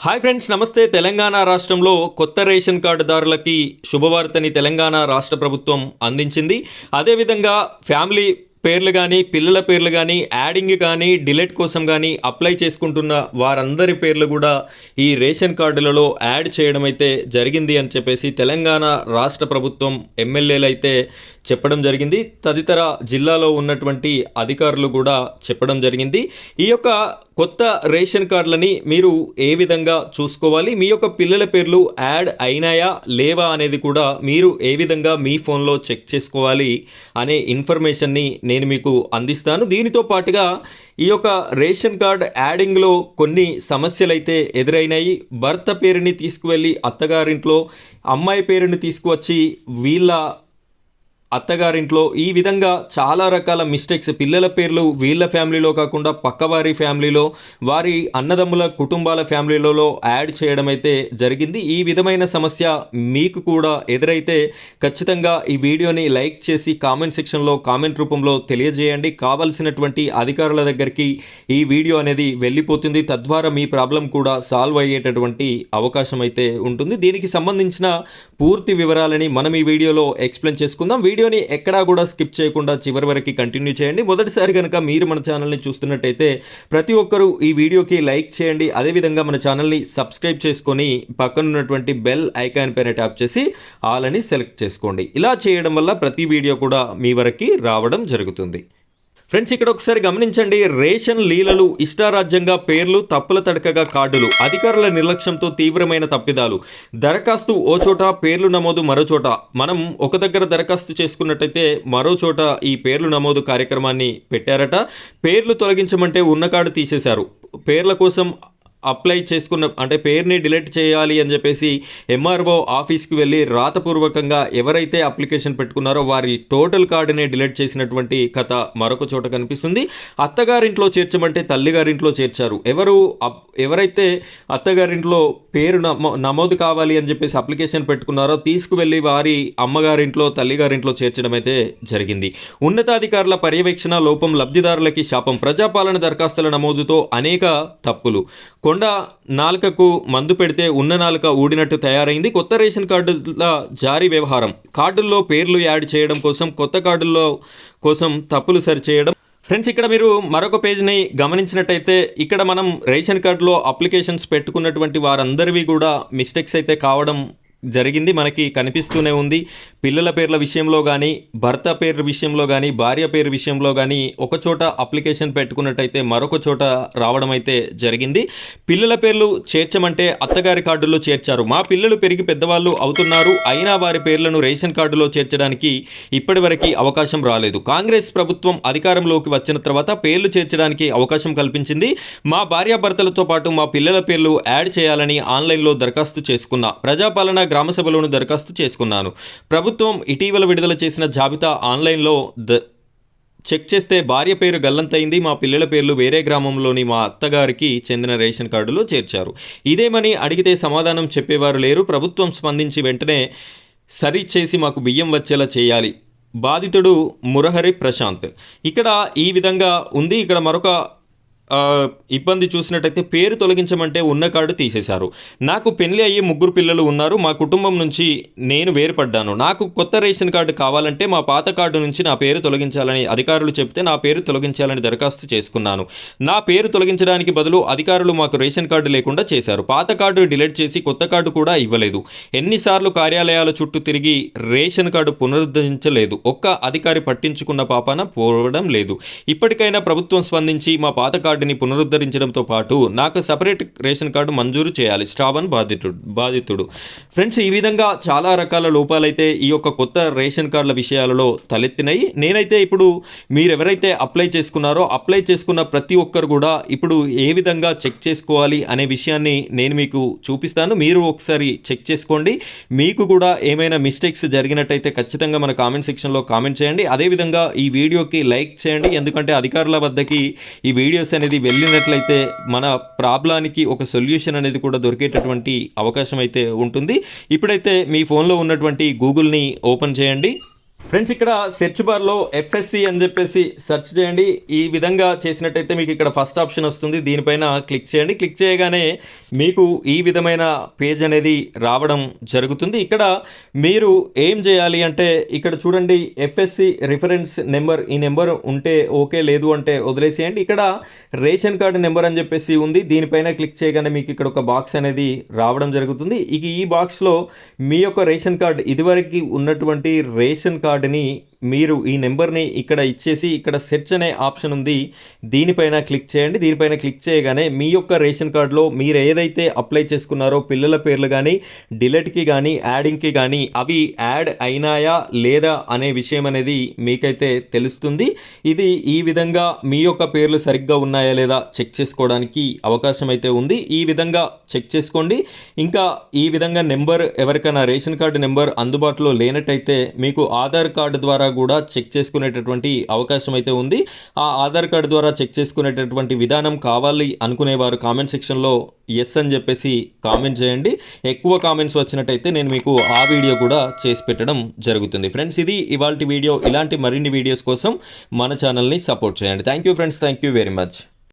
Hi friends, నమస్తే. తెలంగాణ రాష్ట్రంలో కొత్త రేషన్ కార్డుదారులకి శుభవార్తని తెలంగాణ రాష్ట్ర ప్రభుత్వం అందించింది. అదేవిధంగా ఫ్యామిలీ పేర్లు కానీ పిల్లల పేర్లు కానీ యాడింగ్ కానీ డిలీట్ కోసం కానీ అప్లై చేసుకుంటున్న వారందరి పేర్లు కూడా ఈ రేషన్ కార్డులలో యాడ్ చేయడం అయితే జరిగింది అని చెప్పేసి తెలంగాణ రాష్ట్ర ప్రభుత్వం ఎమ్మెల్యేలు అయితే చెప్పడం జరిగింది. తదితర జిల్లాలో ఉన్నటువంటి అధికారులు కూడా చెప్పడం జరిగింది. ఈ యొక్క కొత్త రేషన్ కార్డులని మీరు ఏ విధంగా చూసుకోవాలి, మీ యొక్క పిల్లల పేర్లు యాడ్ అయినాయా లేవా అనేది కూడా మీరు ఏ విధంగా మీ ఫోన్లో చెక్ చేసుకోవాలి అనే ఇన్ఫర్మేషన్ని నేను మీకు అందిస్తాను. దీనితో పాటుగా ఈ యొక్క రేషన్ కార్డ్ యాడింగ్లో కొన్ని సమస్యలు అయితే ఎదురైనాయి. భర్త పేరుని తీసుకువెళ్ళి అత్తగారింట్లో, అమ్మాయి పేరుని తీసుకువచ్చి వీళ్ళ అత్తగారింట్లో, ఈ విధంగా చాలా రకాల మిస్టేక్స్, పిల్లల పేర్లు వీళ్ళ ఫ్యామిలీలో కాకుండా పక్కవారి ఫ్యామిలీలో, వారి అన్నదమ్ముల కుటుంబాల ఫ్యామిలీలలో యాడ్ చేయడం అయితే జరిగింది. ఈ విధమైన సమస్య మీకు కూడా ఎదురైతే ఖచ్చితంగా ఈ వీడియోని లైక్ చేసి కామెంట్ సెక్షన్లో కామెంట్ రూపంలో తెలియజేయండి. కావలసినటువంటి అధికారుల దగ్గరికి ఈ వీడియో అనేది వెళ్ళిపోతుంది. తద్వారా మీ ప్రాబ్లం కూడా సాల్వ్ అయ్యేటటువంటి అవకాశం అయితే ఉంటుంది. దీనికి సంబంధించిన పూర్తి వివరాలని మనం ఈ వీడియోలో ఎక్స్ప్లెయిన్ చేసుకుందాం. వీడియోని ఎక్కడా కూడా స్కిప్ చేయకుండా చివరి వరకు కంటిన్యూ చేయండి. మొదటిసారి కనుక మీరు మన ఛానల్ని చూస్తున్నట్టయితే ప్రతి ఒక్కరూ ఈ వీడియోకి లైక్ చేయండి. అదేవిధంగా మన ఛానల్ని సబ్స్క్రైబ్ చేసుకొని పక్కన ఉన్నటువంటి బెల్ ఐకాన్ పైన ట్యాప్ చేసి ఆల్ అని సెలెక్ట్ చేసుకోండి. ఇలా చేయడం వల్ల ప్రతి వీడియో కూడా మీ వరకు రావడం జరుగుతుంది. ఫ్రెండ్స్, ఇక్కడ ఒకసారి గమనించండి. రేషన్ లీలలు, ఇష్టారాజ్యంగా పేర్లు, తప్పుల తడకగా కార్డులు, అధికారుల నిర్లక్ష్యంతో తీవ్రమైన తప్పిదాలు, దరఖాస్తు ఓ చోట, పేర్లు నమోదు మరో చోట. మనం ఒక దగ్గర దరఖాస్తు చేసుకున్నట్టయితే మరో చోట ఈ పేర్లు నమోదు కార్యక్రమాన్ని పెట్టారట. పేర్లు తొలగించమంటే ఉన్న కార్డు తీసేశారు. పేర్ల కోసం అప్లై చేసుకున్న అంటే పేరుని డిలీట్ చేయాలి అని చెప్పేసి ఎంఆర్ఓ ఆఫీస్కి వెళ్ళి రాతపూర్వకంగా ఎవరైతే అప్లికేషన్ పెట్టుకున్నారో వారి టోటల్ కార్డుని డిలీట్ చేసినటువంటి కథ మరొక చోట కనిపిస్తుంది. అత్తగారింట్లో చేర్చమంటే తల్లిగారింట్లో చేర్చారు. ఎవరైతే అత్తగారింట్లో పేరు నమోదు కావాలి అని చెప్పేసి అప్లికేషన్ పెట్టుకున్నారో తీసుకువెళ్ళి వారి అమ్మగారింట్లో తల్లిగారింట్లో చేర్చడం అయితే జరిగింది. ఉన్నతాధికారుల పర్యవేక్షణ లోపం, లబ్ధిదారులకి శాపం, ప్రజాపాలన దరఖాస్తుల నమోదుతో అనేక తప్పులు, కొండ నాలుకకు మందు పెడితే ఉన్న నాలుక ఊడినట్టు తయారైంది. కొత్త రేషన్ కార్డుల జారీ వ్యవహారం, కార్డుల్లో పేర్లు యాడ్ చేయడం కోసం, కొత్త కార్డుల్లో కోసం తప్పులు సరిచేయడం. ఫ్రెండ్స్, ఇక్కడ మీరు మరొక పేజ్ని గమనించినట్టయితే ఇక్కడ మనం రేషన్ కార్డులో అప్లికేషన్స్ పెట్టుకున్నటువంటి వారందరివి కూడా మిస్టేక్స్ అయితే కావడం జరిగింది, మనకి కనిపిస్తూనే ఉంది. పిల్లల పేర్ల విషయంలో కానీ, భర్త పేరు విషయంలో కానీ, భార్య పేరు విషయంలో కానీ ఒక చోట అప్లికేషన్ పెట్టుకున్నట్టయితే మరొక చోట రావడం అయితే జరిగింది. పిల్లల పేర్లు చేర్చమంటే అత్తగారి కార్డుల్లో చేర్చారు. మా పిల్లలు పెరిగి పెద్దవాళ్ళు అవుతున్నారు, అయినా వారి పేర్లను రేషన్ కార్డులో చేర్చడానికి ఇప్పటివరకు అవకాశం రాలేదు. కాంగ్రెస్ ప్రభుత్వం అధికారంలోకి వచ్చిన తర్వాత పేర్లు చేర్చడానికి అవకాశం కల్పించింది. మా భార్యాభర్తలతో పాటు మా పిల్లల పేర్లు యాడ్ చేయాలని ఆన్లైన్లో దరఖాస్తు చేసుకున్నా. ప్రజాపాలన గ్రామ సభలోను దరఖాస్తు చేసుకున్నాను. ప్రభుత్వం ఇటీవల విడుదల చేసిన జాబితా ఆన్లైన్లో చెక్ చేస్తే భార్య పేరు గల్లంతైంది. మా పిల్లల పేర్లు వేరే గ్రామంలోని మా అత్తగారికి చెందిన రేషన్ కార్డులో చేర్చారు. ఇదేమని అడిగితే సమాధానం చెప్పేవారు లేరు. ప్రభుత్వం స్పందించి వెంటనే సరి చేసి మాకు బియ్యం వచ్చేలా చేయాలి. బాధితుడు మురహరి ప్రశాంత్. ఇక్కడ ఈ విధంగా ఉంది. ఇక్కడ మరొక ఇబ్బంది చూసినట్టయితే పేరు తొలగించమంటే ఉన్న కార్డు తీసేశారు. నాకు పెళ్లి అయ్యి 3 పిల్లలు ఉన్నారు. మా కుటుంబం నుంచి నేను వేరుపడ్డాను. నాకు కొత్త రేషన్ కార్డు కావాలంటే మా పాత కార్డు నుంచి నా పేరు తొలగించాలని అధికారులు చెప్తే నా పేరు తొలగించాలని దరఖాస్తు చేసుకున్నాను. నా పేరు తొలగించడానికి బదులు అధికారులు మాకు రేషన్ కార్డు లేకుండా చేశారు. పాత కార్డు డిలీట్ చేసి కొత్త కార్డు కూడా ఇవ్వలేదు. ఎన్నిసార్లు కార్యాలయాల చుట్టూ తిరిగి రేషన్ కార్డు పునరుద్ధరించలేదు. ఒక్క అధికారి పట్టించుకున్న పాపాన పోవడం లేదు. ఇప్పటికైనా ప్రభుత్వం స్పందించి మా పాత కార్డుని పునరుద్ధరించడంతో పాటు నాకు సపరేట్ రేషన్ కార్డు మంజూరు చేయాలి. స్టావన్ బాధితుడు. ఫ్రెండ్స్, ఈ విధంగా చాలా రకాల లోపాలైతే ఈ యొక్క కొత్త రేషన్ కార్డుల విషయాలలో తలెత్తినాయి. నేనైతే ఇప్పుడు మీరెవరైతే అప్లై చేసుకున్నారో అప్లై చేసుకున్న ప్రతి ఒక్కరు కూడా ఇప్పుడు ఏ విధంగా చెక్ చేసుకోవాలి అనే విషయాన్ని నేను మీకు చూపిస్తాను. మీరు ఒకసారి చెక్ చేసుకోండి. మీకు కూడా ఏమైనా మిస్టేక్స్ జరిగినట్టయితే ఖచ్చితంగా మన కామెంట్ సెక్షన్లో కామెంట్ చేయండి. అదేవిధంగా ఈ వీడియోకి లైక్ చేయండి. ఎందుకంటే అధికారుల వద్దకి ఈ వీడియోస్ అనేది వెళ్ళినట్లయితే మన ప్రాబ్లానికి ఒక సొల్యూషన్ అనేది కూడా దొరికేటటువంటి అవకాశం అయితే ఉంటుంది. ఇప్పుడైతే మీ ఫోన్లో ఉన్నటువంటి గూగుల్ని ఓపెన్ చేయండి. ఫ్రెండ్స్ ఇక్కడ సెర్చ్ బార్లో ఎఫ్ఎస్సి అని చెప్పేసి సెర్చ్ చేయండి. ఈ విధంగా చేసినట్టయితే మీకు ఇక్కడ ఫస్ట్ ఆప్షన్ వస్తుంది. దీనిపైన క్లిక్ చేయండి. క్లిక్ చేయగానే మీకు ఈ విధమైన పేజ్ అనేది రావడం జరుగుతుంది. ఇక్కడ మీరు ఏం చేయాలి అంటే ఇక్కడ చూడండి, ఎఫ్ఎస్సి రిఫరెన్స్ నెంబర్, ఈ నెంబర్ ఉంటే ఓకే, లేదు అంటే వదిలేసేయండి. ఇక్కడ రేషన్ కార్డు నెంబర్ అని చెప్పేసి ఉంది. దీనిపైన క్లిక్ చేయగానే మీకు ఇక్కడ ఒక బాక్స్ అనేది రావడం జరుగుతుంది. ఇక ఈ బాక్స్లో మీ యొక్క రేషన్ కార్డు, ఇదివరకు ఉన్నటువంటి రేషన్ కార్డుని మీరు ఈ నెంబర్ని ఇక్కడ ఇచ్చేసి ఇక్కడ సెర్చ్ అనే ఆప్షన్ ఉంది, దీనిపైన క్లిక్ చేయండి. దీనిపైన క్లిక్ చేయగానే మీ యొక్క రేషన్ కార్డులో మీరు ఏదైతే అప్లై చేసుకున్నారో పిల్లల పేర్లు కానీ డిలీట్కి కానీ యాడింగ్కి కానీ అవి యాడ్ అయినాయా లేదా అనే విషయం అనేది మీకైతే తెలుస్తుంది. ఇది ఈ విధంగా మీ యొక్క పేర్లు సరిగ్గా ఉన్నాయా లేదా చెక్ చేసుకోవడానికి అవకాశం అయితే ఉంది. ఈ విధంగా చెక్ చేసుకోండి. ఇంకా ఈ విధంగా నెంబర్ ఎవరికైనా రేషన్ కార్డు నెంబర్ అందుబాటులో లేనట్టయితే మీకు ఆధార్ కార్డు ద్వారా కూడా చెక్ చేసుకునేటటువంటి అవకాశం అయితే ఉంది. ఆ ఆధార్ కార్డు ద్వారా చెక్ చేసుకునేటటువంటి విధానం కావాలి అనుకునేవారు కామెంట్ సెక్షన్లో ఎస్ అని చెప్పేసి కామెంట్ చేయండి. ఎక్కువ కామెంట్స్ వచ్చినట్టయితే నేను మీకు ఆ వీడియో కూడా చేసి పెట్టడం జరుగుతుంది. ఫ్రెండ్స్, ఇది ఇవాల్టి వీడియో. ఇలాంటి మరిన్ని వీడియోస్ కోసం మన ఛానల్ని సపోర్ట్ చేయండి. Thank you friends, thank you very much.